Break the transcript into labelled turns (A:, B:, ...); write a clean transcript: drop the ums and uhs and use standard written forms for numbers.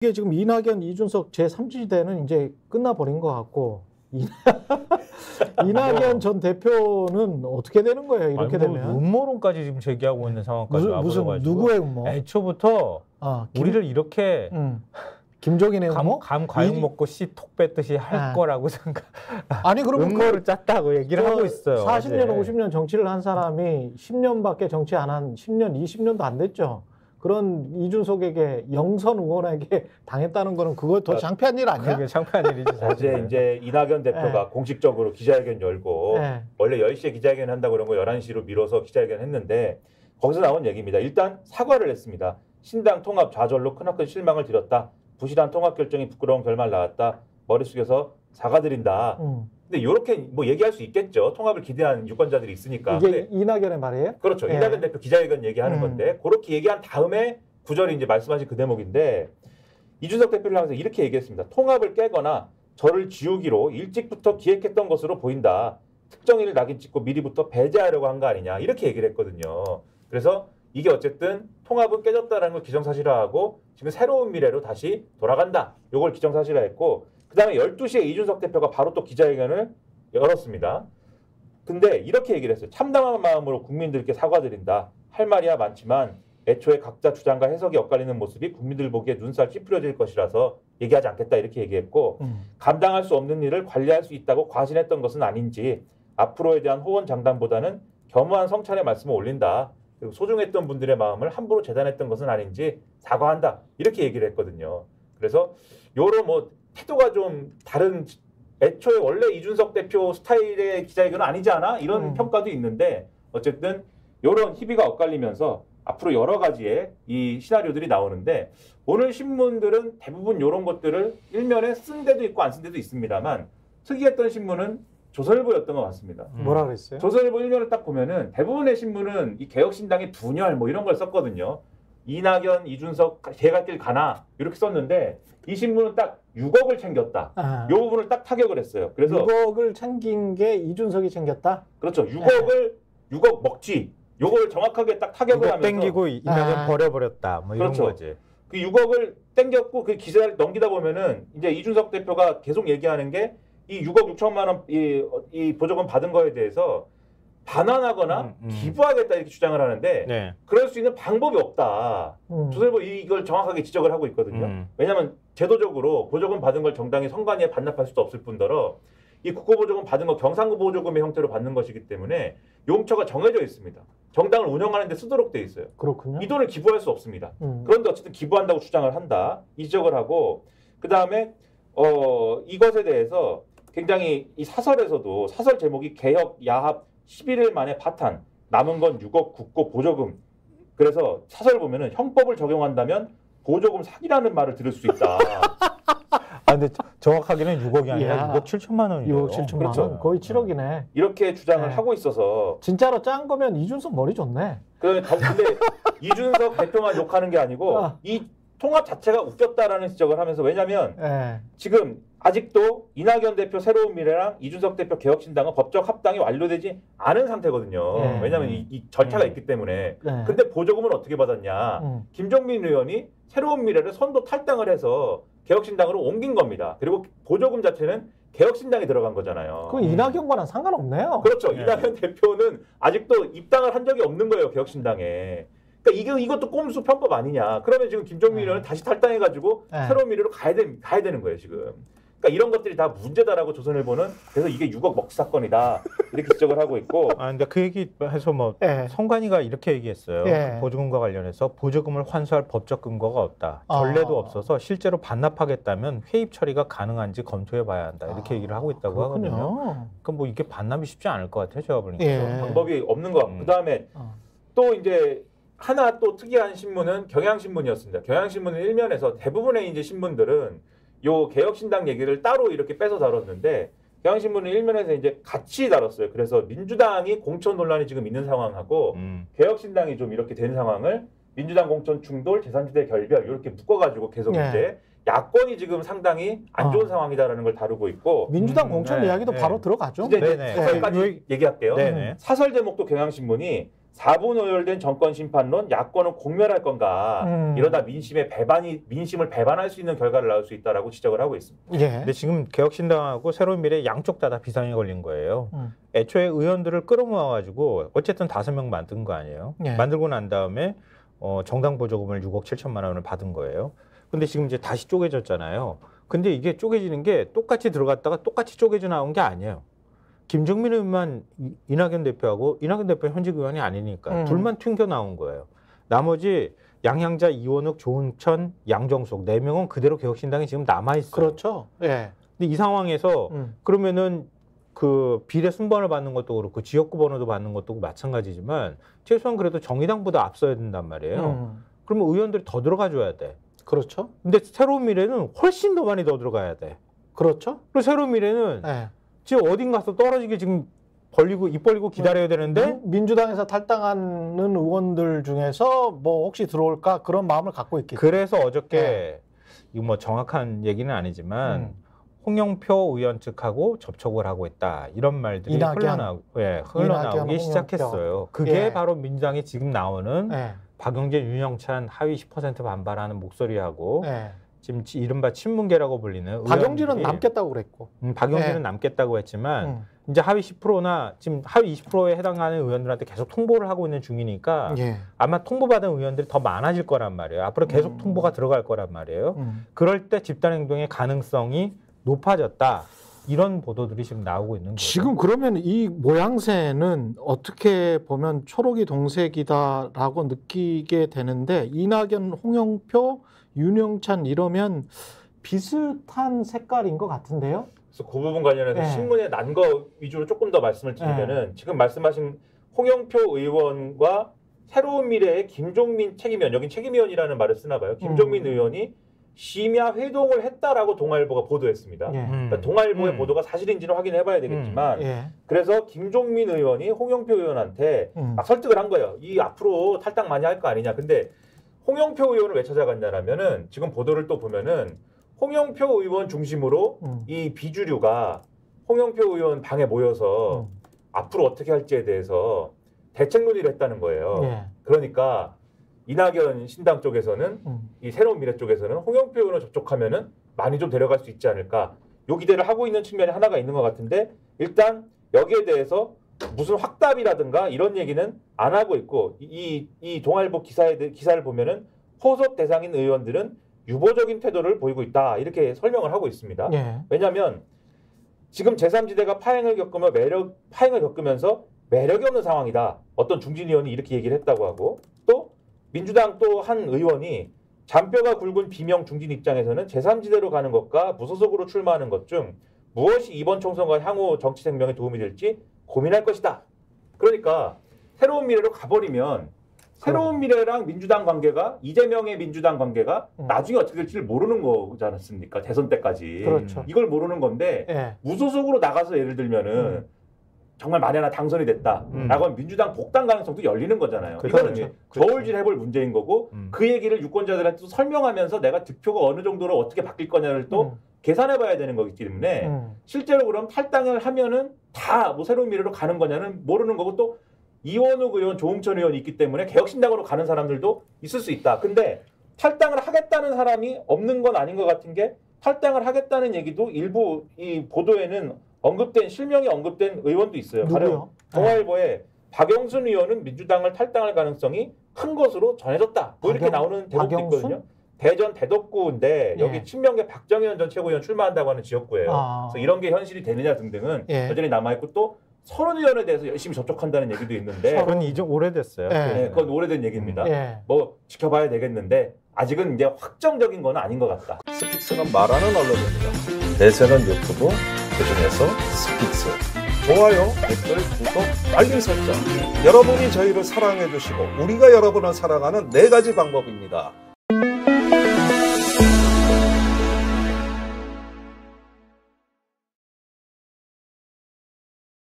A: 이게 지금 이낙연, 이준석 제3지대는 이제 끝나버린 것 같고 이낙연 전 대표는 어떻게 되는 거예요? 이렇게
B: 아니,
A: 되면
B: 음모론까지 지금 제기하고 있는 상황까지
A: 무슨
B: 와버려가지고
A: 누구의 음모?
B: 애초부터 우리를 이렇게
A: 김종인의 음모?
B: 감 과육 먹고 씨 톡 뺐듯이 할 거라고 생각.
A: 아니 그러면
B: 음모를 짰다고 얘기를 하고 있어요.
A: 40년, 50년 정치를 한 사람이 10년밖에 정치 안 한 10년, 20년도 안 됐죠. 그런 이준석에게 영선 의원에게 당했다는 거는 그거 더 창피한 일 아니야?
B: 그게 창피한 일이지.
C: 어제 이제 이낙연 대표가 공식적으로 기자회견 열고 원래 10시에 기자회견 한다고 그런 거 11시로 미뤄서 기자회견 했는데 거기서 나온 얘기입니다. 일단 사과를 했습니다. 신당 통합 좌절로 크나큰 실망을 드렸다. 부실한 통합 결정이 부끄러운 결말 나왔다. 머리 숙여서 사과드린다. 근데 이렇게 뭐 얘기할 수 있겠죠. 통합을 기대한 유권자들이 있으니까.
A: 이게 이낙연의 말이에요?
C: 그렇죠. 이낙연 대표 기자회견 얘기하는 건데 그렇게 얘기한 다음에 구절이 이제 말씀하신 그 대목인데 이준석 대표를 향해서 이렇게 얘기했습니다. 통합을 깨거나 저를 지우기로 일찍부터 기획했던 것으로 보인다. 특정인을 낙인 찍고 미리부터 배제하려고 한 거 아니냐. 이렇게 얘기를 했거든요. 그래서 이게 어쨌든 통합은 깨졌다는 걸 기정사실화하고 지금 새로운 미래로 다시 돌아간다. 이걸 기정사실화했고 그다음에 12시에 이준석 대표가 바로 또 기자회견을 열었습니다. 근데 이렇게 얘기를 했어요. 참담한 마음으로 국민들께 사과드린다. 할 말이야 많지만 애초에 각자 주장과 해석이 엇갈리는 모습이 국민들 보기에 눈살 찌푸려질 것이라서 얘기하지 않겠다 이렇게 얘기했고 감당할 수 없는 일을 관리할 수 있다고 과신했던 것은 아닌지 앞으로에 대한 호언 장담보다는 겸허한 성찰의 말씀을 올린다. 그리고 소중했던 분들의 마음을 함부로 재단했던 것은 아닌지 사과한다. 이렇게 얘기를 했거든요. 그래서 요런 뭐 태도가 좀 다른 애초에 원래 이준석 대표 스타일의 기자회견은 아니지 않아? 이런 평가도 있는데 어쨌든 요런 희비가 엇갈리면서 앞으로 여러 가지의 이 시나리오들이 나오는데 오늘 신문들은 대부분 요런 것들을 일면에 쓴 데도 있고 안 쓴 데도 있습니다만 특이했던 신문은 조선일보였던 것 같습니다.
A: 뭐라 그랬어요?
C: 조선일보 일면을 딱 보면은 대부분의 신문은 이 개혁신당의 분열 뭐 이런 걸 썼거든요. 이낙연, 이준석 개갈 길 가나 이렇게 썼는데 이 신문은 딱 6억을 챙겼다. 이 부분을 딱 타격을 했어요. 그래서
A: 6억을 챙긴 게 이준석이 챙겼다?
C: 그렇죠. 6억 먹튀. 요걸 정확하게 딱 타격을 하면서
B: 땡기고 이낙연 버려버렸다. 뭐 이런
C: 그렇죠.
B: 거지.
C: 그 6억을 땡겼고 그 기사를 넘기다 보면은 이제 이준석 대표가 계속 얘기하는 게 이 6억 6천만 원 이 보조금 받은 거에 대해서 반환하거나 기부하겠다 이렇게 주장을 하는데 그럴 수 있는 방법이 없다. 조선일보 이걸 정확하게 지적을 하고 있거든요. 왜냐하면 제도적으로 보조금 받은 걸 정당이 선관위에 반납할 수도 없을 뿐더러 이 국고보조금 받은 거 경상도 보조금의 형태로 받는 것이기 때문에 용처가 정해져 있습니다. 정당을 운영하는 데 쓰도록 돼 있어요.
A: 그렇군요.
C: 이 돈을 기부할 수 없습니다. 그런데 어쨌든 기부한다고 주장을 한다. 이 지적을 하고 그다음에 이것에 대해서 굉장히 이 사설에서도 사설 제목이 개혁 야합 11일 만에 파탄 남은 건 6억 국고 보조금. 그래서 사설 보면은 형법을 적용한다면 보조금 사기라는 말을 들을 수 있다.
B: 근데 정확하게는 6억이 아니라 6억 7천만 원이에요.
A: 6억 7천만
C: 그렇죠.
A: 원. 거의 7억이네.
C: 이렇게 주장을 하고 있어서
A: 진짜로 짠 거면 이준석 머리 좋네.
C: 근데 이준석 대표만 욕하는 게 아니고 이 통합 자체가 웃겼다라는 지적을 하면서 왜냐하면 지금 아직도 이낙연 대표 새로운 미래랑 이준석 대표 개혁신당은 법적 합당이 완료되지 않은 상태거든요. 왜냐하면 이 절차가 있기 때문에. 근데 보조금은 어떻게 받았냐. 김종민 의원이 새로운 미래를 선도 탈당을 해서 개혁신당으로 옮긴 겁니다. 그리고 보조금 자체는 개혁신당에 들어간 거잖아요.
A: 그럼 이낙연과는 상관없네요.
C: 그렇죠. 이낙연 대표는 아직도 입당을 한 적이 없는 거예요. 개혁신당에. 그러니까 이것도 꼼수 편법 아니냐. 그러면 지금 김종민 의원은 다시 탈당해가지고 새로운 미래로 가야 되는 거예요. 지금. 그러니까 이런 것들이 다 문제다라고 조선일보는 그래서 이게 6억 먹튀 사건이다 이렇게 지적을 하고 있고.
B: 근데 그 얘기해서 뭐 선관위가 이렇게 얘기했어요. 그 보조금과 관련해서 보조금을 환수할 법적 근거가 없다. 전례도 없어서 실제로 반납하겠다면 회입 처리가 가능한지 검토해봐야 한다. 이렇게 얘기를 하고 있다고 하거든요. 그럼 뭐 이게 반납이 쉽지 않을 것 같아요. 제가 보니까
C: 방법이 없는 것 같고 그다음에 또 이제 하나 또 특이한 신문은 경향신문이었습니다. 경향신문은 일면에서 대부분의 이제 신문들은 요 개혁신당 얘기를 따로 이렇게 빼서 다뤘는데 경향신문은 일면에서 이제 같이 다뤘어요. 그래서 민주당이 공천 논란이 지금 있는 상황하고 개혁신당이 좀 이렇게 된 상황을 민주당 공천 충돌, 제3지대 결별 이렇게 묶어가지고 계속 이제 야권이 지금 상당히 안 좋은 상황이다라는 걸 다루고 있고
A: 민주당 공천 이야기도 바로 들어가죠.
C: 이제 사설까지 얘기할게요. 사설 제목도 경향신문이 4분 오열된 정권 심판론, 야권은 공멸할 건가? 이러다 민심을 배반할 수 있는 결과를 낳을 수 있다라고 지적을 하고 있습니다.
B: 예. 근데 지금 개혁신당하고 새로운 미래 양쪽 다 비상이 걸린 거예요. 애초에 의원들을 끌어모아가지고 어쨌든 5명 만든 거 아니에요. 예. 만들고 난 다음에 정당 보조금을 6억 7천만 원을 받은 거예요. 근데 지금 이제 다시 쪼개졌잖아요. 근데 이게 쪼개지는 게 똑같이 들어갔다가 똑같이 쪼개져 나온 게 아니에요. 김정민 의원만 이낙연 대표하고 이낙연 대표 현직 의원이 아니니까 둘만 튕겨 나온 거예요. 나머지 양향자, 이원욱, 조은천, 양정숙 4명은 그대로 개혁신당이 지금 남아 있어요.
A: 그렇죠. 예.
B: 근데 이 상황에서 그러면은 그 비례 순번을 받는 것도 그렇고 지역구 번호도 받는 것도 마찬가지지만 최소한 그래도 정의당보다 앞서야 된단 말이에요. 그러면 의원들이 더 들어가 줘야 돼.
A: 그렇죠.
B: 근데 새로운 미래는 훨씬 더 많이 더 들어가야 돼.
A: 그렇죠.
B: 그리고 새로운 미래는 지금 어딘 가서 떨어지게 지금 입 벌리고 기다려야 되는데
A: 민주당에서 탈당하는 의원들 중에서 뭐 혹시 들어올까 그런 마음을 갖고 있겠죠.
B: 그래서 어저께 이거 뭐 정확한 얘기는 아니지만 홍영표 의원 측하고 접촉을 하고 있다 이런 말들이 흘러나오기 시작했어요. 그게 바로 민주당이 지금 나오는 박용진, 윤영찬 하위 10% 반발하는 목소리하고 지금 이른바 친문계라고 불리는
A: 박용진은 남겠다고 그랬고
B: 박용진은 남겠다고 했지만 이제 하위 10%나 지금 하위 20%에 해당하는 의원들한테 계속 통보를 하고 있는 중이니까 아마 통보받은 의원들이 더 많아질 거란 말이에요. 앞으로 계속 통보가 들어갈 거란 말이에요. 그럴 때 집단행동의 가능성이 높아졌다. 이런 보도들이 지금 나오고 있는 거죠.
A: 지금 그러면 이 모양새는 어떻게 보면 초록이 동색이다라고 느끼게 되는데 이낙연, 홍영표, 윤영찬 이러면 비슷한 색깔인 것 같은데요?
C: 그래서 그 부분 관련해서 신문에 난 거 위주로 조금 더 말씀을 드리면은 지금 말씀하신 홍영표 의원과 새로운 미래의 김종민 책임위원, 여긴 책임위원이라는 말을 쓰나 봐요. 김종민 의원이 심야 회동을 했다라고 동아일보가 보도했습니다. 그러니까 동아일보의 보도가 사실인지는 확인해봐야 되겠지만 그래서 김종민 의원이 홍영표 의원한테 막 설득을 한 거예요. 이 앞으로 탈당 많이 할 거 아니냐. 근데 홍영표 의원을 왜 찾아갔냐라면은 지금 보도를 또 보면은 홍영표 의원 중심으로 이 비주류가 홍영표 의원 방에 모여서 앞으로 어떻게 할지에 대해서 대책 논의를 했다는 거예요. 그러니까 이낙연 신당 쪽에서는 이 새로운 미래 쪽에서는 홍영표 의원을 접촉하면은 많이 좀 데려갈 수 있지 않을까. 요 기대를 하고 있는 측면이 하나가 있는 것 같은데 일단 여기에 대해서 무슨 확답이라든가 이런 얘기는 안 하고 있고 이 동아일보 기사를 보면은 포섭 대상인 의원들은 유보적인 태도를 보이고 있다 이렇게 설명을 하고 있습니다. 왜냐하면 지금 제3지대가 파행을 겪으면서 매력이 없는 상황이다. 어떤 중진 의원이 이렇게 얘기를 했다고 하고 또 민주당 또 한 의원이 잔뼈가 굵은 비명 중진 입장에서는 제3지대로 가는 것과 무소속으로 출마하는 것 중 무엇이 이번 총선과 향후 정치 생명에 도움이 될지 고민할 것이다. 그러니까 새로운 미래로 가버리면 새로운 미래랑 민주당 관계가 이재명의 민주당 관계가 나중에 어떻게 될지를 모르는 거지 않습니까? 대선 때까지.
A: 그렇죠.
C: 이걸 모르는 건데 무소속으로 나가서 예를 들면은 정말 만에 하나 당선이 됐다. 라고 하면 민주당 복당 가능성도 열리는 거잖아요.
B: 그렇죠.
C: 이거는 저울질 해볼 문제인 거고 그 얘기를 유권자들한테 또 설명하면서 내가 득표가 어느 정도로 어떻게 바뀔 거냐를 또 계산해봐야 되는 거기 때문에 실제로 그럼 탈당을 하면은 다 뭐 새로운 미래로 가는 거냐는 모르는 거고 또 이원욱 의원, 조응천 의원이 있기 때문에 개혁신당으로 가는 사람들도 있을 수 있다. 근데 탈당을 하겠다는 사람이 없는 건 아닌 것 같은 게 탈당을 하겠다는 얘기도 일부 이 보도에는 실명이 언급된 의원도 있어요.
A: 누구요?
C: 동아일보에 박영순 의원은 민주당을 탈당할 가능성이 큰 것으로 전해졌다. 뭐 이렇게 나오는 대목도 있거든요. 대전 대덕구인데 여기 친명계 박정현 전 최고위원 출마한다고 하는 지역구예요. 그래서 이런 게 현실이 되느냐 등등은 여전히 남아있고 또 서른 의원에 대해서 열심히 접촉한다는 얘기도 있는데
B: 그건 이제 오래됐어요.
C: 그건 오래된 얘기입니다. 뭐 지켜봐야 되겠는데 아직은 이제 확정적인 건 아닌 것 같다.
D: 스픽스가 말하는 언론입니다. 대세는 유튜브, 그중에서 스픽스. 좋아요, 댓글, 구독, 알림 설정. 여러분이 저희를 사랑해 주시고 우리가 여러분을 사랑하는 4가지 방법입니다.